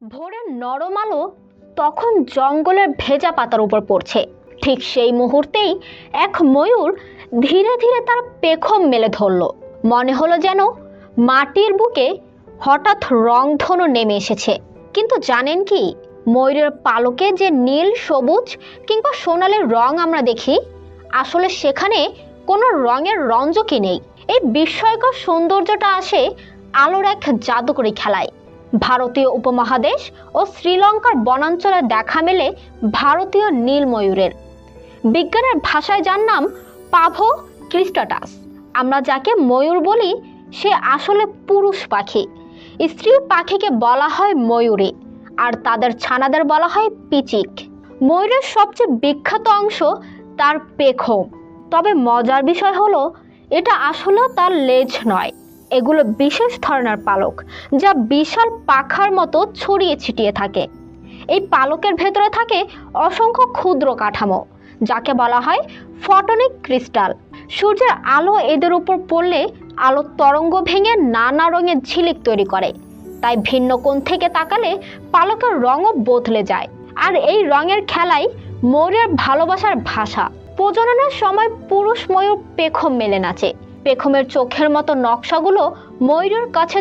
ভোরের নরম আলো তখন জঙ্গলের ভেজা পাতার উপর পড়ছে। ঠিক সেই মুহূর্তেই এক ময়ূর ধীরে ধীরে তার পেখম মেলে ধরল। মনে হলো যেন মাটির বুকে হঠাৎ রংধনু নেমে এসেছে। কিন্তু জানেন কি, ময়ূরের পালকে যে নীল, সবুজ কিংবা সোনালি রং আমরা দেখি, আসলে সেখানে কোনো রঙের রঞ্জকই নেই। এই বিস্ময়কর সৌন্দর্যটা আসে আলোর এক জাদুকরী খেলায়। ভারতীয় উপমহাদেশ ও শ্রীলঙ্কার বনাঞ্চলে দেখা মেলে ভারতীয় নীল ময়ূরের। বিজ্ঞানের ভাষায় যার নাম পাভো ক্রিস্টাটাস। আমরা যাকে ময়ূর বলি সে আসলে পুরুষ পাখি। স্ত্রী পাখিকে বলা হয় ময়ূরী, আর তাদের ছানাদের বলা হয় পিচিক। ময়ূরের সবচেয়ে বিখ্যাত অংশ তার পেখম। তবে মজার বিষয় হলো, এটা আসলে তার লেজ নয়, এগুলো বিশেষ ধরনের পালক যা বিশাল পাখার মতো ছড়িয়ে ছিটিয়ে থাকে। এই পালকের ভেতরে থাকে অসংখ্য ক্ষুদ্র কাঠামো, যাকে বলা হয় ফটোনিক ক্রিস্টাল। সূর্যের আলো এদের উপর পড়লে আলোর তরঙ্গ ভেঙে নানা রঙের ঝিলিক তৈরি করে। তাই ভিন্ন কোণ থেকে তাকালে পালকের রঙও বদলে যায়। আর এই রঙের খেলাই ময়ূরের ভালোবাসার ভাষা। প্রজননের সময় পুরুষ ময়ূর পেখম মেলে নাচে। পেখমের চোখের মতো নকশাগুলো ময়ূরের কাছে